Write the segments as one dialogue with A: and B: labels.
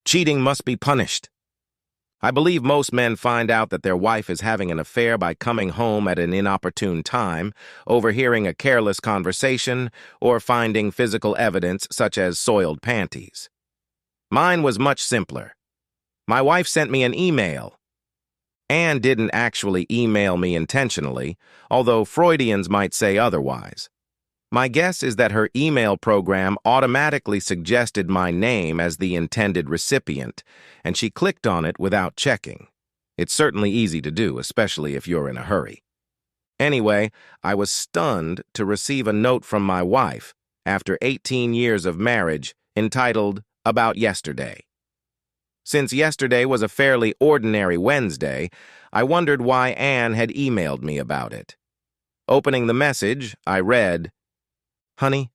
A: Cheating must be punished. I believe most men find out that their wife is having an affair by coming home at an inopportune time, overhearing a careless conversation, or finding physical evidence such as soiled panties. Mine was much simpler. My wife sent me an email. Anne didn't actually email me intentionally, although Freudians might say otherwise. My guess is that her email program automatically suggested my name as the intended recipient, and she clicked on it without checking. It's certainly easy to do, especially if you're in a hurry. Anyway, I was stunned to receive a note from my wife, after 18 years of marriage, entitled, "About Yesterday." Since yesterday was a fairly ordinary Wednesday, I wondered why Anne had emailed me about it. Opening the message, I read, "Honey,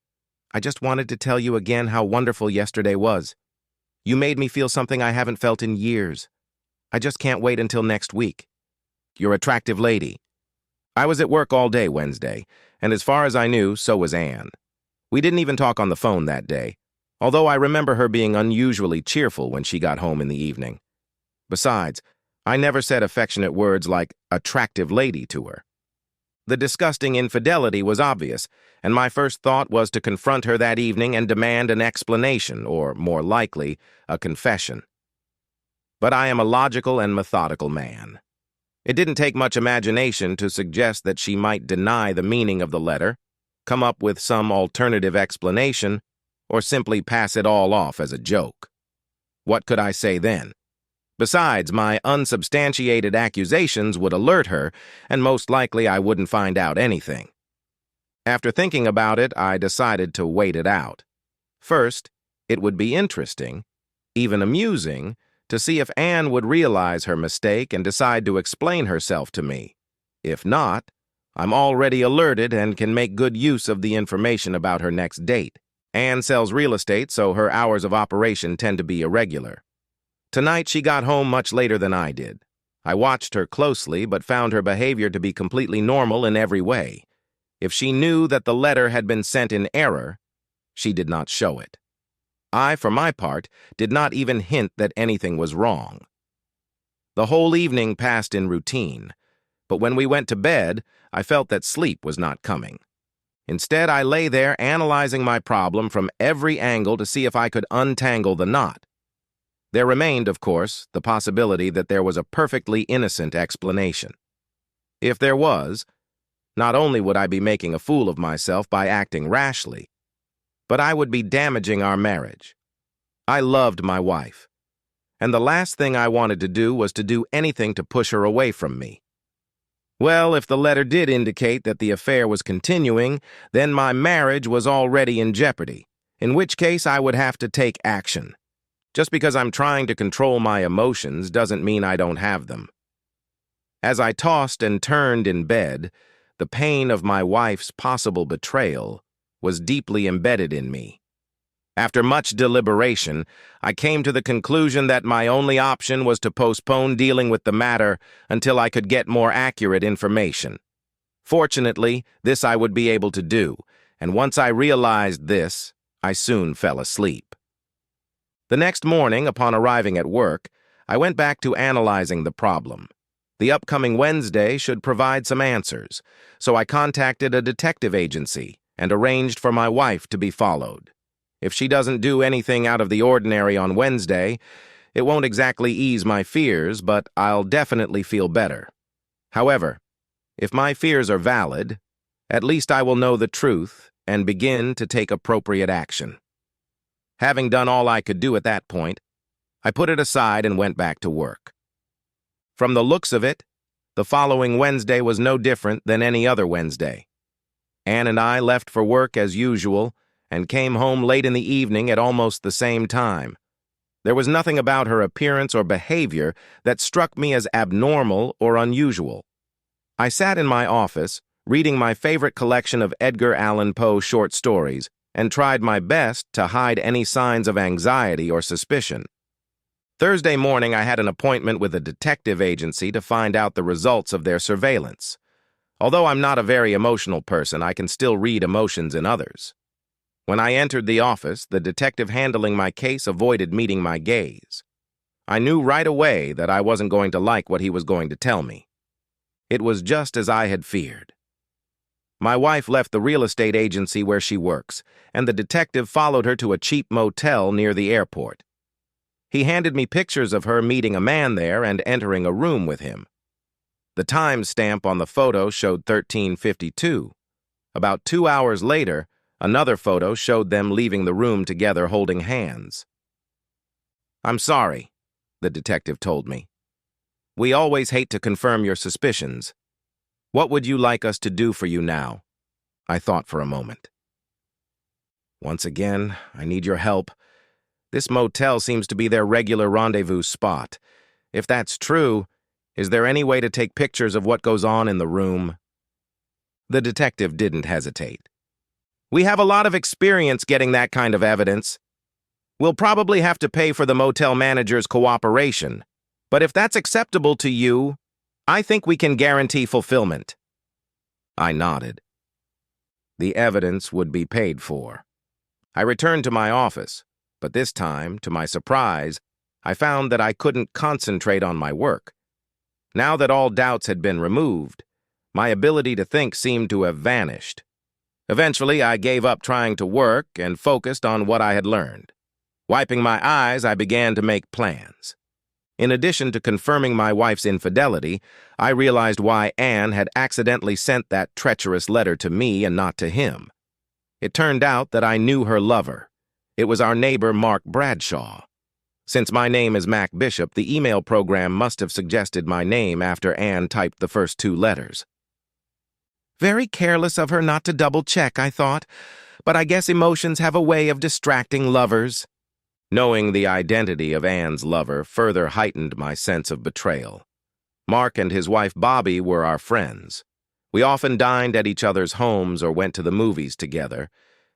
A: I just wanted to tell you again how wonderful yesterday was. You made me feel something I haven't felt in years. I just can't wait until next week. Your attractive lady." I was at work all day Wednesday, and as far as I knew, so was Anne. We didn't even talk on the phone that day, although I remember her being unusually cheerful when she got home in the evening. Besides, I never said affectionate words like attractive lady to her. The disgusting infidelity was obvious, and my first thought was to confront her that evening and demand an explanation, or, more likely, a confession. But I am a logical and methodical man. It didn't take much imagination to suggest that she might deny the meaning of the letter, come up with some alternative explanation, or simply pass it all off as a joke. What could I say then? Besides, my unsubstantiated accusations would alert her, and most likely I wouldn't find out anything. After thinking about it, I decided to wait it out. First, it would be interesting, even amusing, to see if Anne would realize her mistake and decide to explain herself to me. If not, I'm already alerted and can make good use of the information about her next date. Anne sells real estate, so her hours of operation tend to be irregular. Tonight she got home much later than I did. I watched her closely, but found her behavior to be completely normal in every way. If she knew that the letter had been sent in error, she did not show it. I, for my part, did not even hint that anything was wrong. The whole evening passed in routine, but when we went to bed, I felt that sleep was not coming. Instead, I lay there analyzing my problem from every angle to see if I could untangle the knot. There remained, of course, the possibility that there was a perfectly innocent explanation. If there was, not only would I be making a fool of myself by acting rashly, but I would be damaging our marriage. I loved my wife, and the last thing I wanted to do was to do anything to push her away from me. Well, if the letter did indicate that the affair was continuing, then my marriage was already in jeopardy, in which case I would have to take action. Just because I'm trying to control my emotions doesn't mean I don't have them. As I tossed and turned in bed, the pain of my wife's possible betrayal was deeply embedded in me. After much deliberation, I came to the conclusion that my only option was to postpone dealing with the matter until I could get more accurate information. Fortunately, this I would be able to do, and once I realized this, I soon fell asleep. The next morning, upon arriving at work, I went back to analyzing the problem. The upcoming Wednesday should provide some answers, so I contacted a detective agency and arranged for my wife to be followed. If she doesn't do anything out of the ordinary on Wednesday, it won't exactly ease my fears, but I'll definitely feel better. However, if my fears are valid, at least I will know the truth and begin to take appropriate action. Having done all I could do at that point, I put it aside and went back to work. From the looks of it, the following Wednesday was no different than any other Wednesday. Anne and I left for work as usual and came home late in the evening at almost the same time. There was nothing about her appearance or behavior that struck me as abnormal or unusual. I sat in my office, reading my favorite collection of Edgar Allan Poe short stories, and tried my best to hide any signs of anxiety or suspicion. Thursday morning, I had an appointment with a detective agency to find out the results of their surveillance. Although I'm not a very emotional person, I can still read emotions in others. When I entered the office, the detective handling my case avoided meeting my gaze. I knew right away that I wasn't going to like what he was going to tell me. It was just as I had feared. My wife left the real estate agency where she works, and the detective followed her to a cheap motel near the airport. He handed me pictures of her meeting a man there and entering a room with him. The time stamp on the photo showed 13:52. About 2 hours later, another photo showed them leaving the room together holding hands. "I'm sorry," the detective told me. "We always hate to confirm your suspicions. What would you like us to do for you now?" I thought for a moment. "Once again, I need your help. This motel seems to be their regular rendezvous spot. If that's true, is there any way to take pictures of what goes on in the room?" The detective didn't hesitate. "We have a lot of experience getting that kind of evidence. We'll probably have to pay for the motel manager's cooperation, but if that's acceptable to you, I think we can guarantee fulfillment." I nodded. The evidence would be paid for. I returned to my office, but this time, to my surprise, I found that I couldn't concentrate on my work. Now that all doubts had been removed, my ability to think seemed to have vanished. Eventually, I gave up trying to work and focused on what I had learned. Wiping my eyes, I began to make plans. In addition to confirming my wife's infidelity, I realized why Anne had accidentally sent that treacherous letter to me and not to him. It turned out that I knew her lover. It was our neighbor, Mark Bradshaw. Since my name is Mac Bishop, the email program must have suggested my name after Anne typed the first 2 letters. Very careless of her not to double-check, I thought, but I guess emotions have a way of distracting lovers. Knowing the identity of Anne's lover further heightened my sense of betrayal. Mark and his wife Bobby were our friends. We often dined at each other's homes or went to the movies together,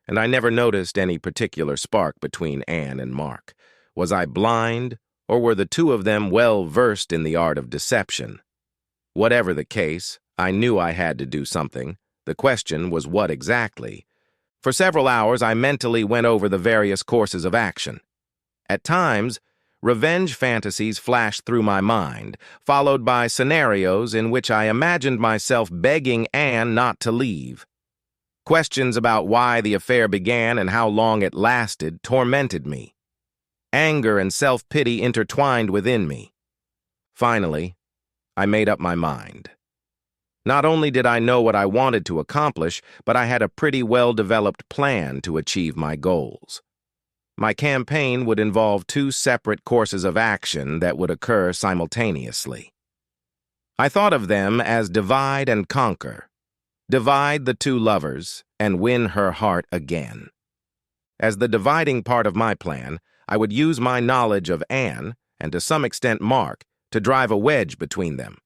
A: and I never noticed any particular spark between Anne and Mark. Was I blind, or were the two of them well versed in the art of deception? Whatever the case, I knew I had to do something. The question was what exactly. For several hours, I mentally went over the various courses of action. At times, revenge fantasies flashed through my mind, followed by scenarios in which I imagined myself begging Anne not to leave. Questions about why the affair began and how long it lasted tormented me. Anger and self-pity intertwined within me. Finally, I made up my mind. Not only did I know what I wanted to accomplish, but I had a pretty well-developed plan to achieve my goals. My campaign would involve 2 separate courses of action that would occur simultaneously. I thought of them as divide and conquer. Divide the 2 lovers and win her heart again. As the dividing part of my plan, I would use my knowledge of Anne, and to some extent Mark, to drive a wedge between them.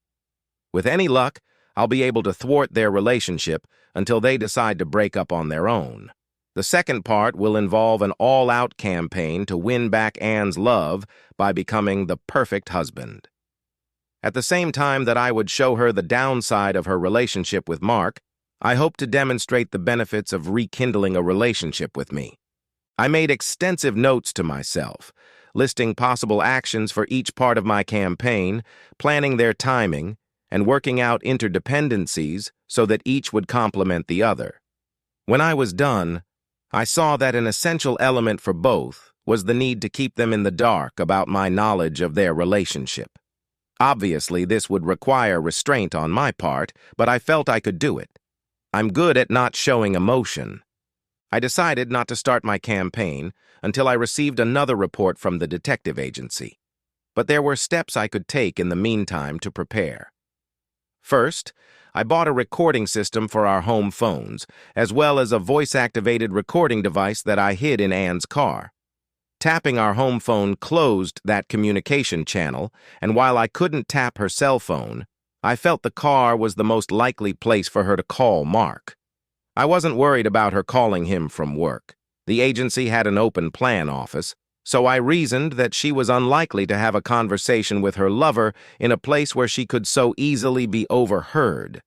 A: With any luck, I'll be able to thwart their relationship until they decide to break up on their own. The second part will involve an all-out campaign to win back Anne's love by becoming the perfect husband. At the same time that I would show her the downside of her relationship with Mark, I hoped to demonstrate the benefits of rekindling a relationship with me. I made extensive notes to myself, listing possible actions for each part of my campaign, planning their timing, and working out interdependencies so that each would complement the other. When I was done, I saw that an essential element for both was the need to keep them in the dark about my knowledge of their relationship. Obviously, this would require restraint on my part, but I felt I could do it. I'm good at not showing emotion. I decided not to start my campaign until I received another report from the detective agency. But there were steps I could take in the meantime to prepare. First, I bought a recording system for our home phones, as well as a voice-activated recording device that I hid in Anne's car. Tapping our home phone closed that communication channel, and while I couldn't tap her cell phone, I felt the car was the most likely place for her to call Mark. I wasn't worried about her calling him from work. The agency had an open plan office, so I reasoned that she was unlikely to have a conversation with her lover in a place where she could so easily be overheard.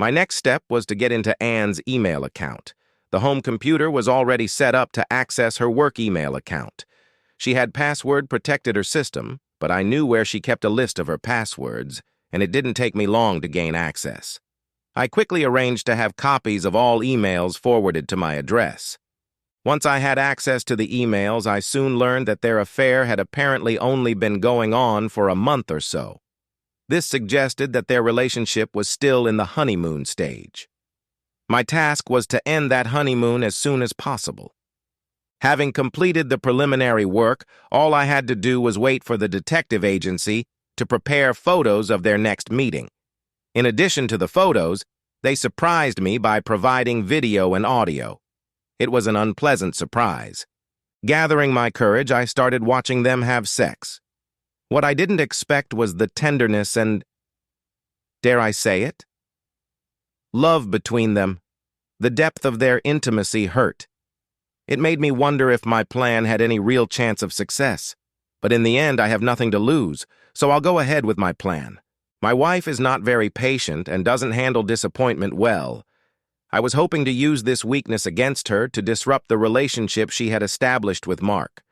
A: My next step was to get into Anne's email account, The home computer was already set up to access her work email account. She had password-protected her system, but I knew where she kept a list of her passwords, and it didn't take me long to gain access. I quickly arranged to have copies of all emails forwarded to my address. Once I had access to the emails, I soon learned that their affair had apparently only been going on for a month or so. This suggested that their relationship was still in the honeymoon stage. My task was to end that honeymoon as soon as possible. Having completed the preliminary work, all I had to do was wait for the detective agency to prepare photos of their next meeting. In addition to the photos, they surprised me by providing video and audio. It was an unpleasant surprise. Gathering my courage, I started watching them have sex. What I didn't expect was the tenderness and, dare I say it, love between them. The depth of their intimacy hurt. It made me wonder if my plan had any real chance of success. But in the end, I have nothing to lose, so I'll go ahead with my plan. My wife is not very patient and doesn't handle disappointment well. I was hoping to use this weakness against her to disrupt the relationship she had established with Mark.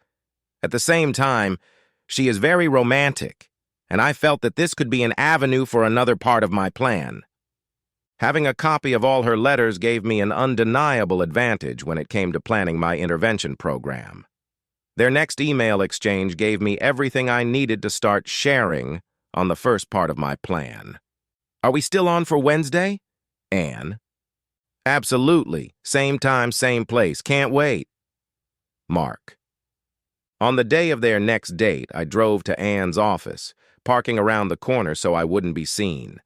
A: At the same time, she is very romantic, and I felt that this could be an avenue for another part of my plan. Having a copy of all her letters gave me an undeniable advantage when it came to planning my intervention program. Their next email exchange gave me everything I needed to start sharing on the first part of my plan. Are we still on for Wednesday? Anne. Absolutely. Same time, same place. Can't wait. Mark. On the day of their next date, I drove to Anne's office, parking around the corner so I wouldn't be seen.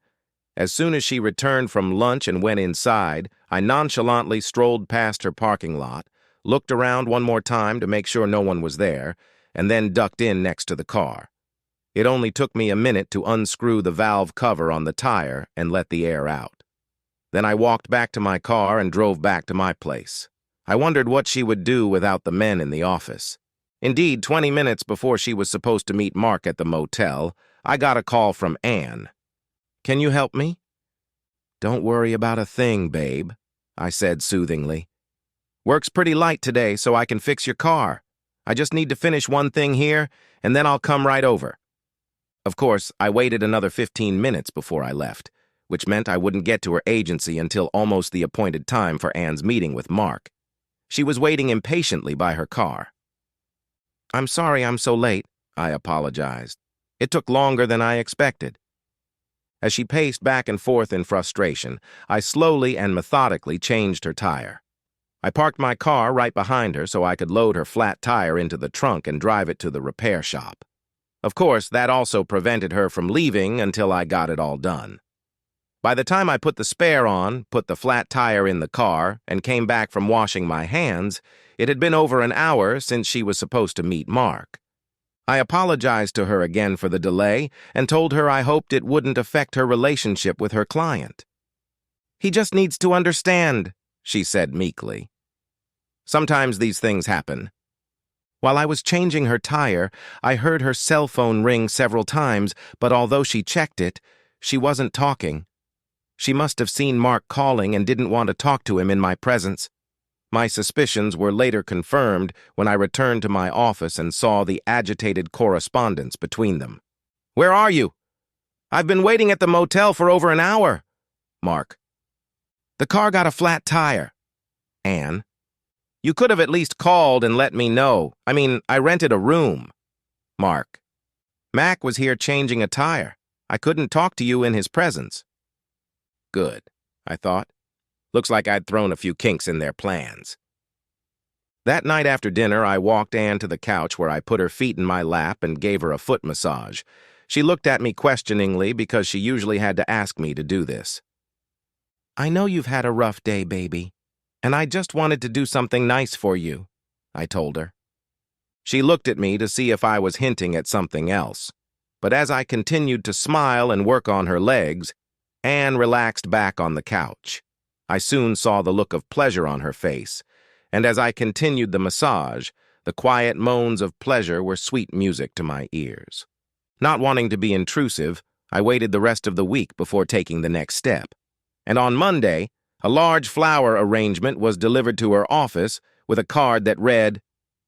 A: As soon as she returned from lunch and went inside, I nonchalantly strolled past her parking lot, looked around one more time to make sure no one was there, and then ducked in next to the car. It only took me a minute to unscrew the valve cover on the tire and let the air out. Then I walked back to my car and drove back to my place. I wondered what she would do without the men in the office. Indeed, 20 minutes before she was supposed to meet Mark at the motel, I got a call from Anne. Can you help me? Don't worry about a thing, babe, I said soothingly. Work's pretty light today, so I can fix your car. I just need to finish one thing here, and then I'll come right over. Of course, I waited another 15 minutes before I left, which meant I wouldn't get to her agency until almost the appointed time for Anne's meeting with Mark. She was waiting impatiently by her car. I'm sorry I'm so late, I apologized. It took longer than I expected. As she paced back and forth in frustration, I slowly and methodically changed her tire. I parked my car right behind her so I could load her flat tire into the trunk and drive it to the repair shop. Of course, that also prevented her from leaving until I got it all done. By the time I put the spare on, put the flat tire in the car, and came back from washing my hands, it had been over an hour since she was supposed to meet Mark. I apologized to her again for the delay and told her I hoped it wouldn't affect her relationship with her client. He just needs to understand, she said meekly. Sometimes these things happen. While I was changing her tire, I heard her cell phone ring several times, but although she checked it, she wasn't talking. She must have seen Mark calling and didn't want to talk to him in my presence. My suspicions were later confirmed when I returned to my office and saw the agitated correspondence between them. Where are you? I've been waiting at the motel for over an hour. Mark. The car got a flat tire. Anne. You could have at least called and let me know. I rented a room. Mark. Mac was here changing a tire. I couldn't talk to you in his presence. Good, I thought. Looks like I'd thrown a few kinks in their plans. That night after dinner, I walked Anne to the couch where I put her feet in my lap and gave her a foot massage. She looked at me questioningly because she usually had to ask me to do this. I know you've had a rough day, baby, and I just wanted to do something nice for you, I told her. She looked at me to see if I was hinting at something else, but as I continued to smile and work on her legs, Anne relaxed back on the couch. I soon saw the look of pleasure on her face, and as I continued the massage, the quiet moans of pleasure were sweet music to my ears. Not wanting to be intrusive, I waited the rest of the week before taking the next step, and on Monday, A large flower arrangement was delivered to her office with a card that read,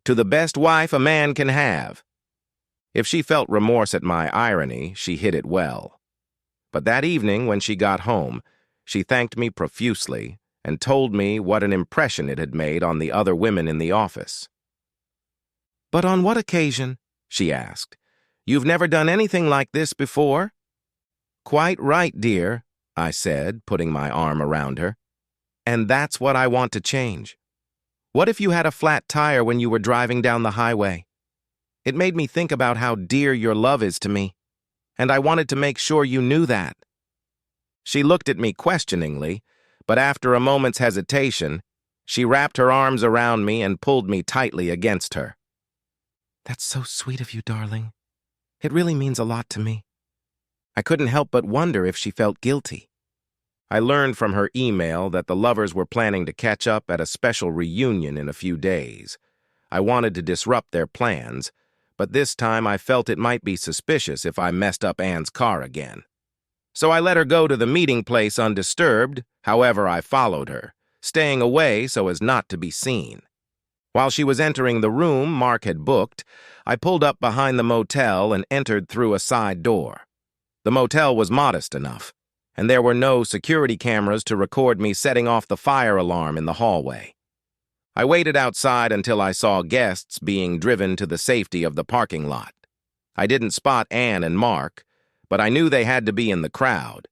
A: "To the best wife a man can have." If she felt remorse at my irony, she hid it well. But that evening, when she got home, she thanked me profusely and told me what an impression it had made on the other women in the office. "But on what occasion?" she asked. "You've never done anything like this before?" "Quite right, dear," I said, putting my arm around her. "And that's what I want to change. What if you had a flat tire when you were driving down the highway? It made me think about how dear your love is to me, and I wanted to make sure you knew that." She looked at me questioningly, but after a moment's hesitation, she wrapped her arms around me and pulled me tightly against her. "That's so sweet of you, darling. It really means a lot to me." I couldn't help but wonder if she felt guilty. I learned from her email that the lovers were planning to catch up at a special reunion in a few days. I wanted to disrupt their plans, but this time I felt it might be suspicious if I messed up Anne's car again. So I let her go to the meeting place undisturbed. However, I followed her, staying away so as not to be seen. While she was entering the room Mark had booked, I pulled up behind the motel and entered through a side door. The motel was modest enough, and there were no security cameras to record me setting off the fire alarm in the hallway. I waited outside until I saw guests being driven to the safety of the parking lot. I didn't spot Anne and Mark, but I knew they had to be in the crowd,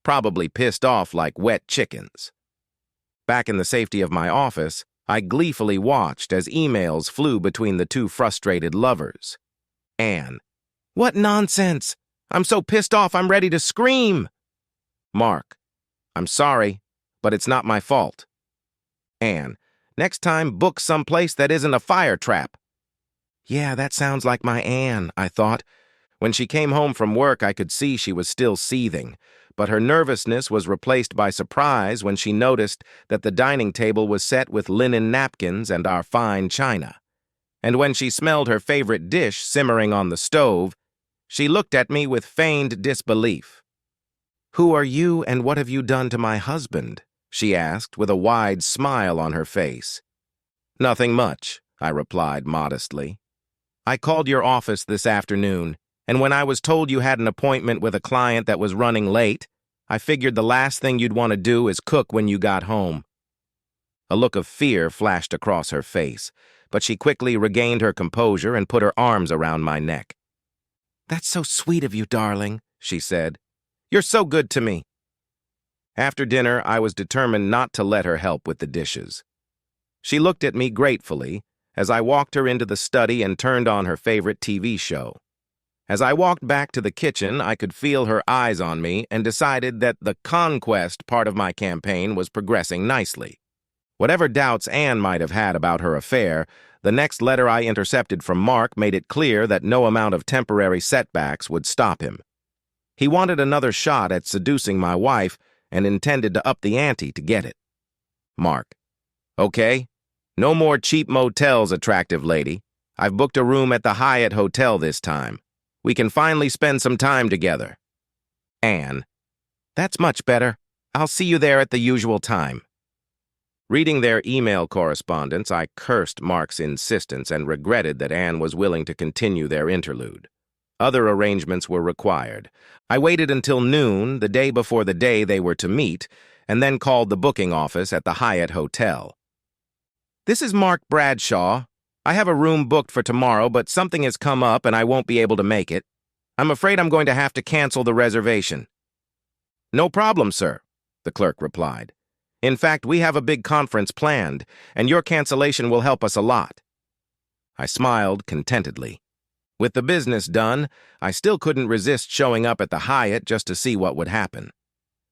A: probably pissed off like wet chickens. Back in the safety of my office, I gleefully watched as emails flew between the two frustrated lovers. Anne: "What nonsense! I'm so pissed off I'm ready to scream!" Mark: "I'm sorry, but it's not my fault." Anne: "Next time, book someplace that isn't a fire trap." Yeah, that sounds like my Anne, I thought. When she came home from work, I could see she was still seething, but her nervousness was replaced by surprise when she noticed that the dining table was set with linen napkins and our fine china. And when she smelled her favorite dish simmering on the stove, she looked at me with feigned disbelief. "Who are you and what have you done to my husband?" she asked with a wide smile on her face. "Nothing much," I replied modestly. "I called your office this afternoon, and when I was told you had an appointment with a client that was running late, I figured the last thing you'd want to do is cook when you got home." A look of fear flashed across her face, but she quickly regained her composure and put her arms around my neck. "That's so sweet of you, darling," she said. "You're so good to me." After dinner, I was determined not to let her help with the dishes. She looked at me gratefully as I walked her into the study and turned on her favorite TV show. As I walked back to the kitchen, I could feel her eyes on me and decided that the conquest part of my campaign was progressing nicely. Whatever doubts Anne might have had about her affair, the next letter I intercepted from Mark made it clear that no amount of temporary setbacks would stop him. He wanted another shot at seducing my wife and intended to up the ante to get it. Mark: "Okay, no more cheap motels, attractive lady. I've booked a room at the Hyatt Hotel this time. We can finally spend some time together." Anne: "That's much better. I'll see you there at the usual time." Reading their email correspondence, I cursed Mark's insistence and regretted that Anne was willing to continue their interlude. Other arrangements were required. I waited until noon, the day before the day they were to meet, and then called the booking office at the Hyatt Hotel. "This is Mark Bradshaw. I have a room booked for tomorrow, but something has come up and I won't be able to make it. I'm afraid I'm going to have to cancel the reservation." "No problem, sir," the clerk replied. "In fact, we have a big conference planned, and your cancellation will help us a lot." I smiled contentedly. With the business done, I still couldn't resist showing up at the Hyatt just to see what would happen.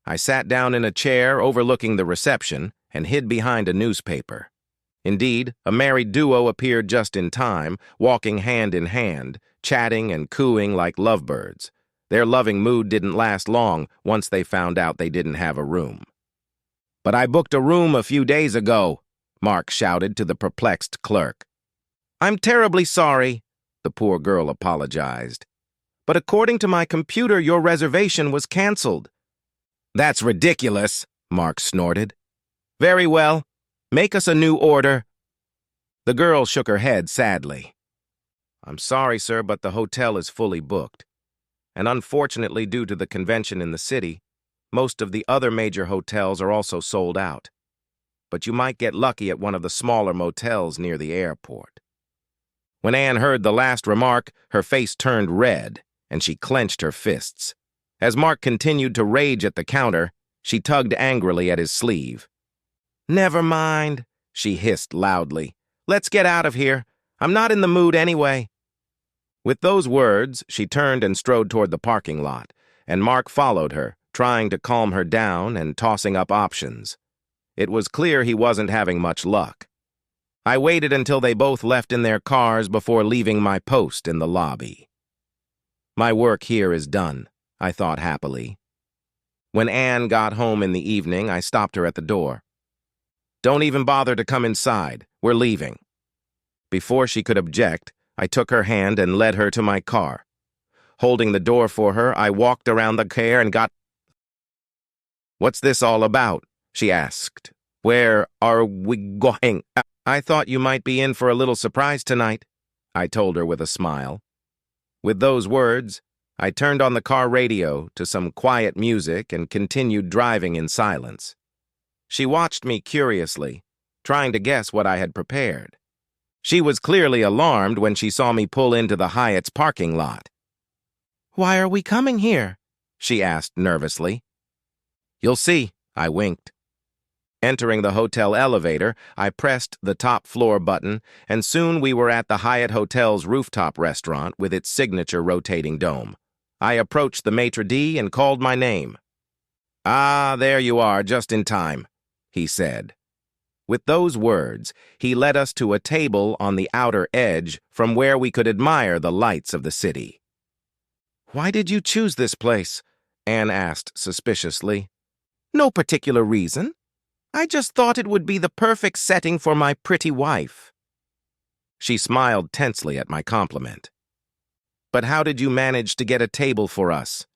A: I sat down in a chair overlooking the reception and hid behind a newspaper. Indeed, a married duo appeared just in time, walking hand in hand, chatting and cooing like lovebirds. Their loving mood didn't last long once they found out they didn't have a room. "But I booked a room a few days ago," Mark shouted to the perplexed clerk. "I'm terribly sorry," the poor girl apologized. "But according to my computer, your reservation was canceled." "That's ridiculous," Mark snorted. Very well. Make us a new order. The girl shook her head sadly. I'm sorry, sir, but the hotel is fully booked. And unfortunately, due to the convention in the city, most of the other major hotels are also sold out. But you might get lucky at one of the smaller motels near the airport. When Anne heard the last remark, her face turned red, and she clenched her fists. As Mark continued to rage at the counter, she tugged angrily at his sleeve. Never mind, she hissed loudly. Let's get out of here. I'm not in the mood anyway. With those words, she turned and strode toward the parking lot, and Mark followed her, trying to calm her down and tossing up options. It was clear he wasn't having much luck. I waited until they both left in their cars before leaving my post in the lobby. My work here is done, I thought happily. When Anne got home in the evening, I stopped her at the door. Don't even bother to come inside. We're leaving. Before she could object, I took her hand and led her to my car. Holding the door for her, I walked around the car and got... What's this all about? She asked. Where are we going? I thought you might be in for a little surprise tonight, I told her with a smile. With those words, I turned on the car radio to some quiet music and continued driving in silence. She watched me curiously, trying to guess what I had prepared. She was clearly alarmed when she saw me pull into the Hyatt's parking lot. Why are we coming here? She asked nervously. You'll see, I winked. Entering the hotel elevator, I pressed the top floor button, and soon we were at the Hyatt Hotel's rooftop restaurant with its signature rotating dome. I approached the maitre d' and called my name. Ah, there you are, just in time, he said. With those words, he led us to a table on the outer edge from where we could admire the lights of the city. Why did you choose this place? Anne asked suspiciously. No particular reason. I just thought it would be the perfect setting for my pretty wife. She smiled tensely at my compliment. But how did you manage to get a table for us?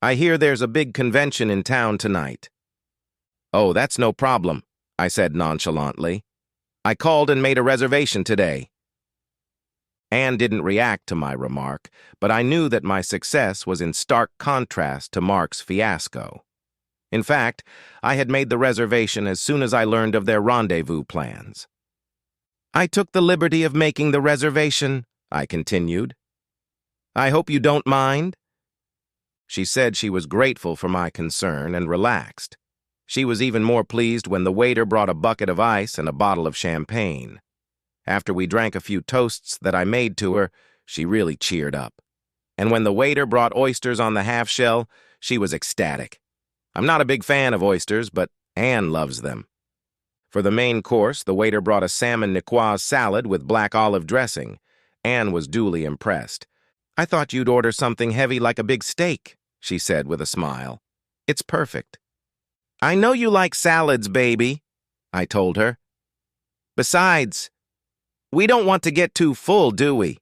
A: I hear there's a big convention in town tonight. Oh, that's no problem, I said nonchalantly. I called and made a reservation today. Anne didn't react to my remark, but I knew that my success was in stark contrast to Mark's fiasco. In fact, I had made the reservation as soon as I learned of their rendezvous plans. I took the liberty of making the reservation, I continued. I hope you don't mind. She said she was grateful for my concern and relaxed. She was even more pleased when the waiter brought a bucket of ice and a bottle of champagne. After we drank a few toasts that I made to her, she really cheered up. And when the waiter brought oysters on the half-shell, she was ecstatic. I'm not a big fan of oysters, but Anne loves them. For the main course, the waiter brought a salmon niçoise salad with black olive dressing. Anne was duly impressed. I thought you'd order something heavy like a big steak, she said with a smile. It's perfect. I know you like salads, baby, I told her. Besides, we don't want to get too full, do we?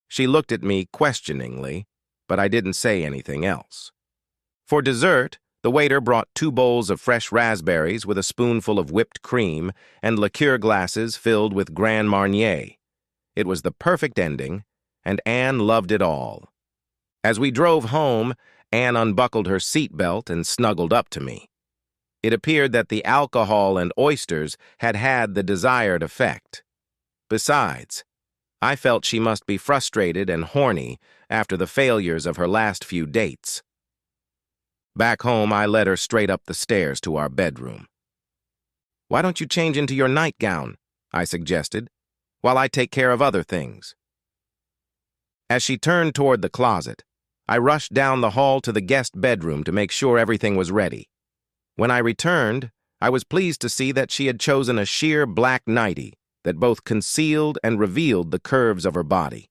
A: She looked at me questioningly, but I didn't say anything else. For dessert, the waiter brought 2 bowls of fresh raspberries with a spoonful of whipped cream and liqueur glasses filled with Grand Marnier. It was the perfect ending, and Anne loved it all. As we drove home, Anne unbuckled her seatbelt and snuggled up to me. It appeared that the alcohol and oysters had had the desired effect. Besides, I felt she must be frustrated and horny after the failures of her last few dates. Back home, I led her straight up the stairs to our bedroom. Why don't you change into your nightgown, I suggested, while I take care of other things. As she turned toward the closet, I rushed down the hall to the guest bedroom to make sure everything was ready. When I returned, I was pleased to see that she had chosen a sheer black nightie that both concealed and revealed the curves of her body.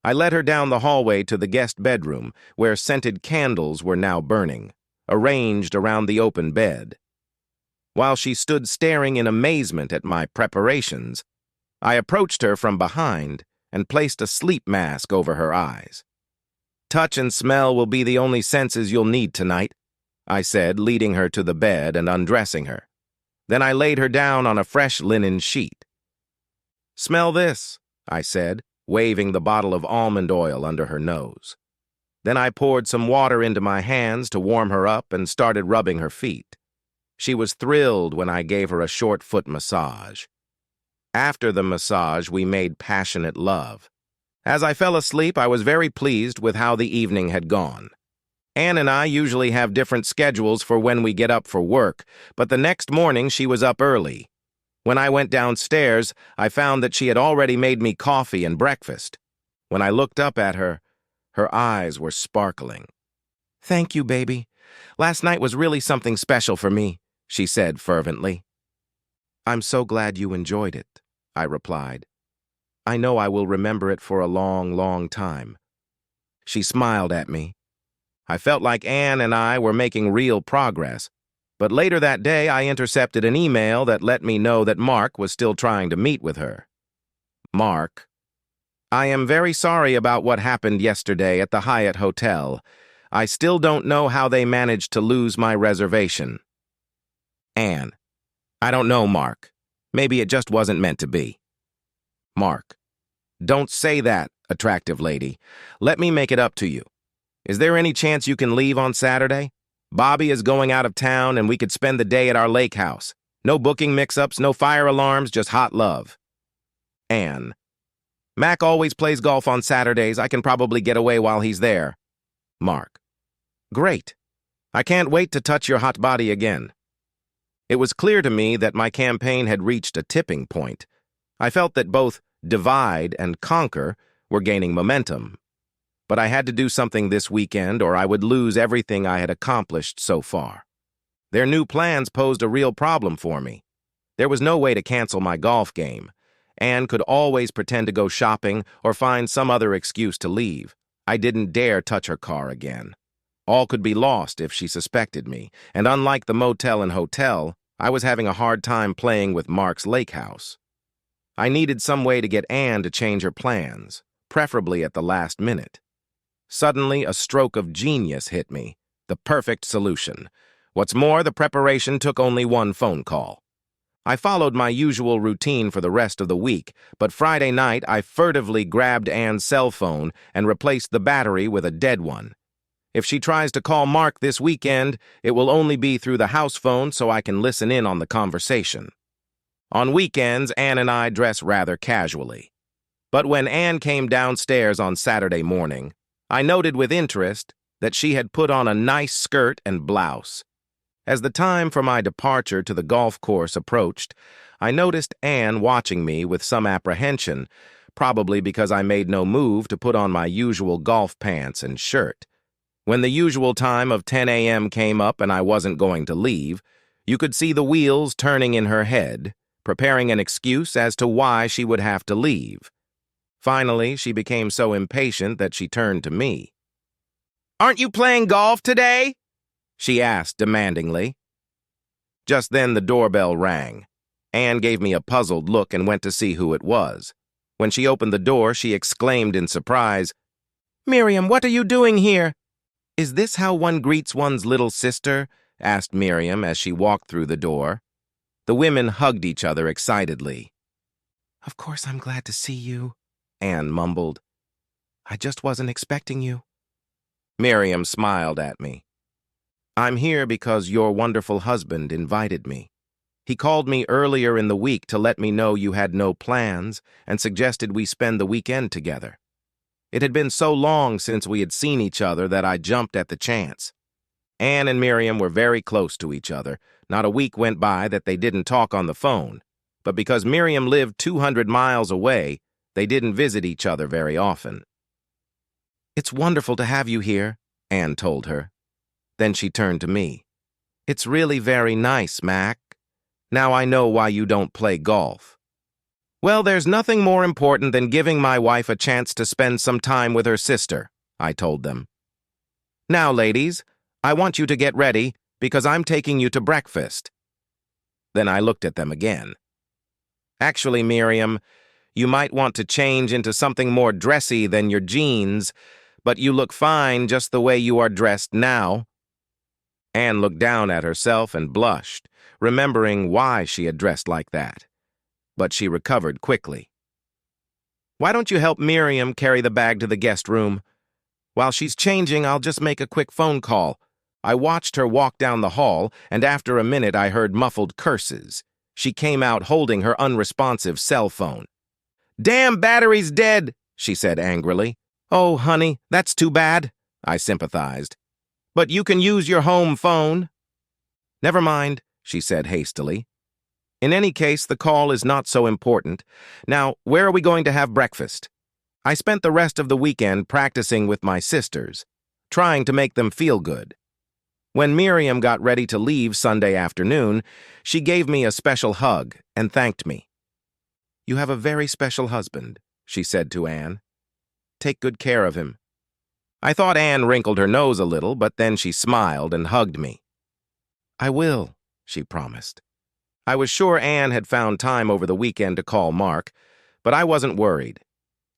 A: I led her down the hallway to the guest bedroom, where scented candles were now burning, arranged around the open bed. While she stood staring in amazement at my preparations, I approached her from behind and placed a sleep mask over her eyes. Touch and smell will be the only senses you'll need tonight, I said, leading her to the bed and undressing her. Then I laid her down on a fresh linen sheet. "Smell this," I said, waving the bottle of almond oil under her nose. Then I poured some water into my hands to warm her up and started rubbing her feet. She was thrilled when I gave her a short foot massage. After the massage, we made passionate love. As I fell asleep, I was very pleased with how the evening had gone. Anne and I usually have different schedules for when we get up for work, but the next morning she was up early. When I went downstairs, I found that she had already made me coffee and breakfast. When I looked up at her, her eyes were sparkling. "Thank you, baby. Last night was really something special for me," she said fervently. "I'm so glad you enjoyed it," I replied. "I know I will remember it for a long, long time." She smiled at me. I felt like Anne and I were making real progress, but later that day I intercepted an email that let me know that Mark was still trying to meet with her. Mark: "I am very sorry about what happened yesterday at the Hyatt Hotel. I still don't know how they managed to lose my reservation." Anne: "I don't know, Mark. Maybe it just wasn't meant to be." Mark: "Don't say that, attractive lady. Let me make it up to you. Is there any chance you can leave on Saturday? Bobby is going out of town and we could spend the day at our lake house. No booking mix-ups, no fire alarms, just hot love." Anne: "Mac always plays golf on Saturdays. I can probably get away while he's there." Mark: "Great. I can't wait to touch your hot body again." It was clear to me that my campaign had reached a tipping point. I felt that both divide and conquer were gaining momentum. But I had to do something this weekend or I would lose everything I had accomplished so far. Their new plans posed a real problem for me. There was no way to cancel my golf game. Anne could always pretend to go shopping or find some other excuse to leave. I didn't dare touch her car again. All could be lost if she suspected me, and unlike the motel and hotel, I was having a hard time playing with Mark's lake house. I needed some way to get Anne to change her plans, preferably at the last minute. Suddenly, a stroke of genius hit me, the perfect solution. What's more, the preparation took only one phone call. I followed my usual routine for the rest of the week, but Friday night I furtively grabbed Anne's cell phone and replaced the battery with a dead one. If she tries to call Mark this weekend, it will only be through the house phone so I can listen in on the conversation. On weekends, Anne and I dress rather casually. But when Anne came downstairs on Saturday morning, I noted with interest that she had put on a nice skirt and blouse. As the time for my departure to the golf course approached, I noticed Anne watching me with some apprehension, probably because I made no move to put on my usual golf pants and shirt. When the usual time of 10 a.m. came up and I wasn't going to leave, you could see the wheels turning in her head, preparing an excuse as to why she would have to leave. Finally, she became so impatient that she turned to me. "Aren't you playing golf today?" she asked demandingly. Just then the doorbell rang. Anne gave me a puzzled look and went to see who it was. When she opened the door, she exclaimed in surprise, "Miriam, what are you doing here?" "Is this how one greets one's little sister?" asked Miriam as she walked through the door. The women hugged each other excitedly. "Of course I'm glad to see you," Anne mumbled. "I just wasn't expecting you." Miriam smiled at me. "I'm here because your wonderful husband invited me. He called me earlier in the week to let me know you had no plans and suggested we spend the weekend together. It had been so long since we had seen each other that I jumped at the chance." Anne and Miriam were very close to each other. Not a week went by that they didn't talk on the phone. But because Miriam lived 200 miles away, they didn't visit each other very often. "It's wonderful to have you here," Anne told her. Then she turned to me. "It's really very nice, Mac. Now I know why you don't play golf." "Well, there's nothing more important than giving my wife a chance to spend some time with her sister," I told them. "Now, ladies, I want you to get ready because I'm taking you to breakfast." Then I looked at them again. "Actually, Miriam, you might want to change into something more dressy than your jeans, but you look fine just the way you are dressed now." Anne looked down at herself and blushed, remembering why she had dressed like that. But she recovered quickly. "Why don't you help Miriam carry the bag to the guest room? While she's changing, I'll just make a quick phone call." I watched her walk down the hall, and after a minute I heard muffled curses. She came out holding her unresponsive cell phone. "Damn battery's dead," she said angrily. "Oh, honey, that's too bad," I sympathized. "But you can use your home phone." "Never mind," she said hastily. "In any case, the call is not so important. Now, where are we going to have breakfast?" I spent the rest of the weekend practicing with my sisters, trying to make them feel good. When Miriam got ready to leave Sunday afternoon, she gave me a special hug and thanked me. "You have a very special husband," she said to Anne. "Take good care of him." I thought Anne wrinkled her nose a little, but then she smiled and hugged me. "I will," she promised. I was sure Anne had found time over the weekend to call Mark, but I wasn't worried.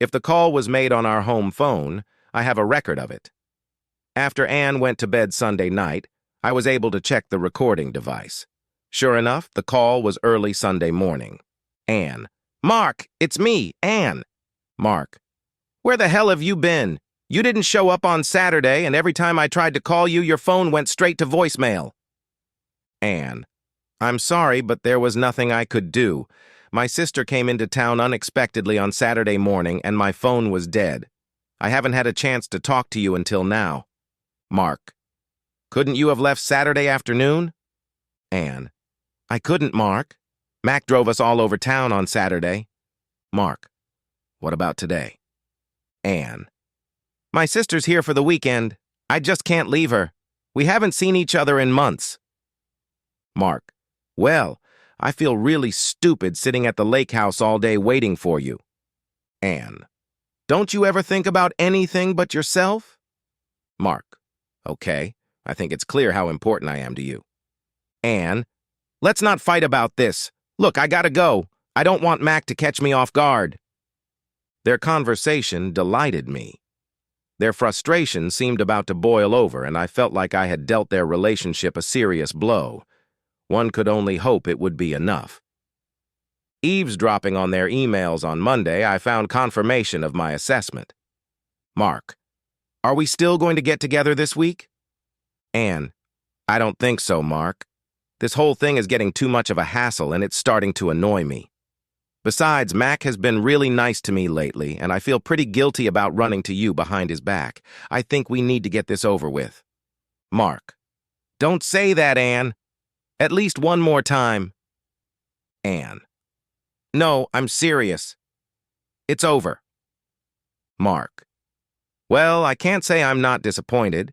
A: If the call was made on our home phone, I have a record of it. After Anne went to bed Sunday night, I was able to check the recording device. Sure enough, the call was early Sunday morning. Anne: "Mark, it's me, Anne." Mark: "Where the hell have you been? You didn't show up on Saturday, and every time I tried to call you, your phone went straight to voicemail." Anne: "I'm sorry, but there was nothing I could do. My sister came into town unexpectedly on Saturday morning, and my phone was dead. I haven't had a chance to talk to you until now." Mark: "Couldn't you have left Saturday afternoon?" Anne: "I couldn't, Mark. Mac drove us all over town on Saturday." Mark: "What about today?" Anne: "My sister's here for the weekend. I just can't leave her. We haven't seen each other in months." Mark: "Well, I feel really stupid sitting at the lake house all day waiting for you." Anne: "Don't you ever think about anything but yourself?" Mark: "Okay, I think it's clear how important I am to you." Anne: "Let's not fight about this. Look, I gotta go. I don't want Mac to catch me off guard." Their conversation delighted me. Their frustration seemed about to boil over, and I felt like I had dealt their relationship a serious blow. One could only hope it would be enough. Eavesdropping on their emails on Monday, I found confirmation of my assessment. Mark: "Are we still going to get together this week?" Anne: "I don't think so, Mark. This whole thing is getting too much of a hassle, and it's starting to annoy me. Besides, Mac has been really nice to me lately, and I feel pretty guilty about running to you behind his back. I think we need to get this over with." Mark: "Don't say that, Anne. At least one more time." Anne: "No, I'm serious. It's over." Mark: "Well, I can't say I'm not disappointed.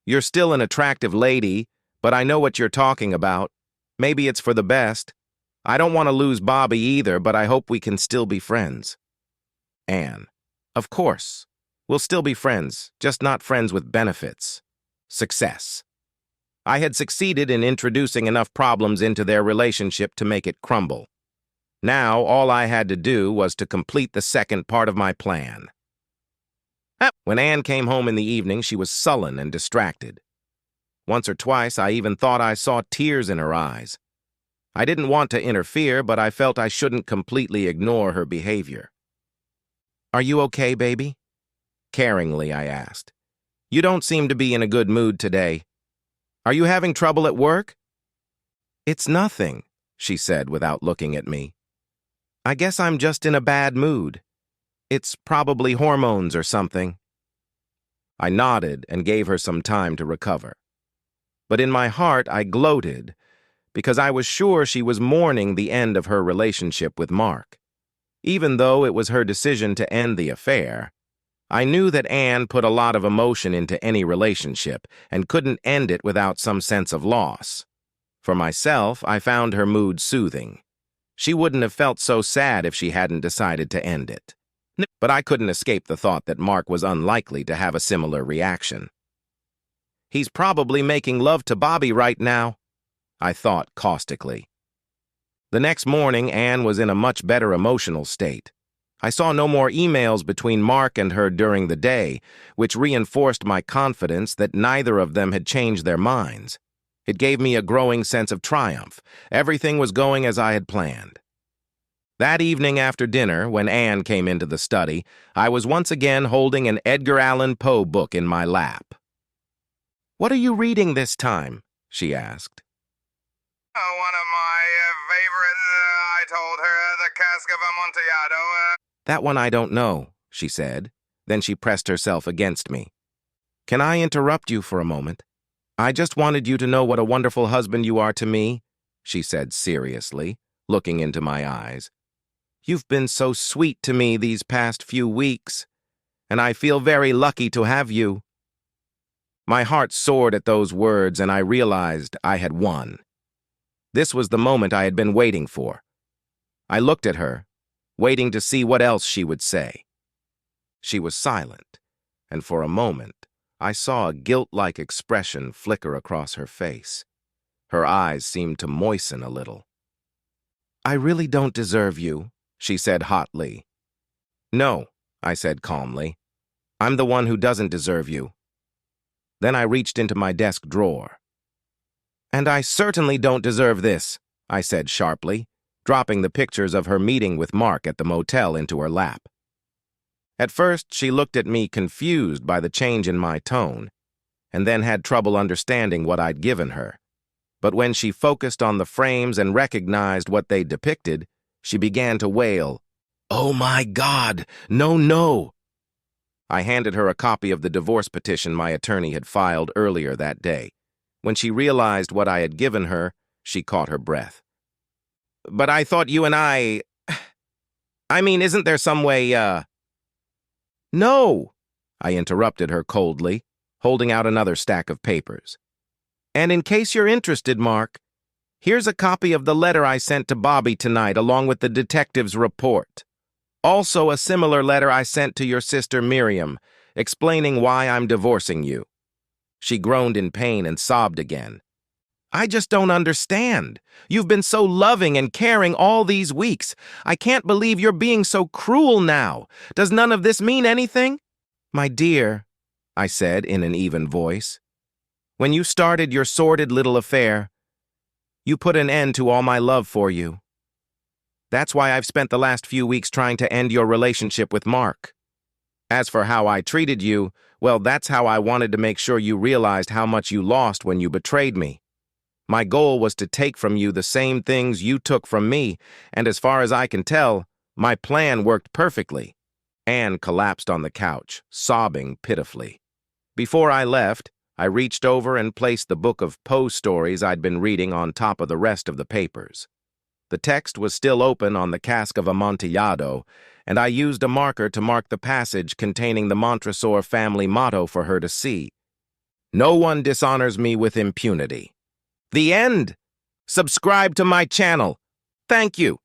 A: You're still an attractive lady, but I know what you're talking about. Maybe it's for the best. I don't want to lose Bobby either, but I hope we can still be friends." Anne: "Of course. We'll still be friends, just not friends with benefits. Success." I had succeeded in introducing enough problems into their relationship to make it crumble. Now, all I had to do was to complete the second part of my plan. When Anne came home in the evening, she was sullen and distracted. Once or twice, I even thought I saw tears in her eyes. I didn't want to interfere, but I felt I shouldn't completely ignore her behavior. "Are you okay, baby?" Caringly, I asked. "You don't seem to be in a good mood today. Are you having trouble at work?" "It's nothing," she said without looking at me. "I guess I'm just in a bad mood. It's probably hormones or something." I nodded and gave her some time to recover. But in my heart, I gloated because I was sure she was mourning the end of her relationship with Mark. Even though it was her decision to end the affair, I knew that Anne put a lot of emotion into any relationship and couldn't end it without some sense of loss. For myself, I found her mood soothing. She wouldn't have felt so sad if she hadn't decided to end it. But I couldn't escape the thought that Mark was unlikely to have a similar reaction. "He's probably making love to Bobby right now," I thought caustically. The next morning, Anne was in a much better emotional state. I saw no more emails between Mark and her during the day, which reinforced my confidence that neither of them had changed their minds. It gave me a growing sense of triumph. Everything was going as I had planned. That evening after dinner, when Anne came into the study, I was once again holding an Edgar Allan Poe book in my lap. "What are you reading this time?" she asked.
B: One of my favorites, I told her, The Cask of Amontillado.
A: "That one I don't know," she said. Then she pressed herself against me. "Can I interrupt you for a moment? I just wanted you to know what a wonderful husband you are to me," she said seriously, looking into my eyes. "You've been so sweet to me these past few weeks, and I feel very lucky to have you." My heart soared at those words, and I realized I had won. This was the moment I had been waiting for. I looked at her, waiting to see what else she would say. She was silent, and for a moment, I saw a guilt-like expression flicker across her face. Her eyes seemed to moisten a little. "I really don't deserve you," she said hotly. "No," I said calmly. "I'm the one who doesn't deserve you." Then I reached into my desk drawer. "And I certainly don't deserve this," I said sharply, dropping the pictures of her meeting with Mark at the motel into her lap. At first, she looked at me confused by the change in my tone, and then had trouble understanding what I'd given her. But when she focused on the frames and recognized what they depicted, she began to wail, "Oh my God, no, no!" I handed her a copy of the divorce petition my attorney had filed earlier that day. When she realized what I had given her, she caught her breath. "But I thought you and I mean, isn't there some way, "No," I interrupted her coldly, holding out another stack of papers. "And in case you're interested, Mark, here's a copy of the letter I sent to Bobby tonight along with the detective's report. Also a similar letter I sent to your sister Miriam, explaining why I'm divorcing you." She groaned in pain and sobbed again. "I just don't understand. You've been so loving and caring all these weeks. I can't believe you're being so cruel now. Does none of this mean anything?" "My dear," I said in an even voice, "when you started your sordid little affair, you put an end to all my love for you. That's why I've spent the last few weeks trying to end your relationship with Mark. As for how I treated you, well, that's how I wanted to make sure you realized how much you lost when you betrayed me. My goal was to take from you the same things you took from me, and as far as I can tell, my plan worked perfectly." Anne collapsed on the couch, sobbing pitifully. Before I left, I reached over and placed the book of Poe stories I'd been reading on top of the rest of the papers. The text was still open on the Cask of Amontillado, and I used a marker to mark the passage containing the Montresor family motto for her to see. "No one dishonors me with impunity." The end! Subscribe to my channel. Thank you.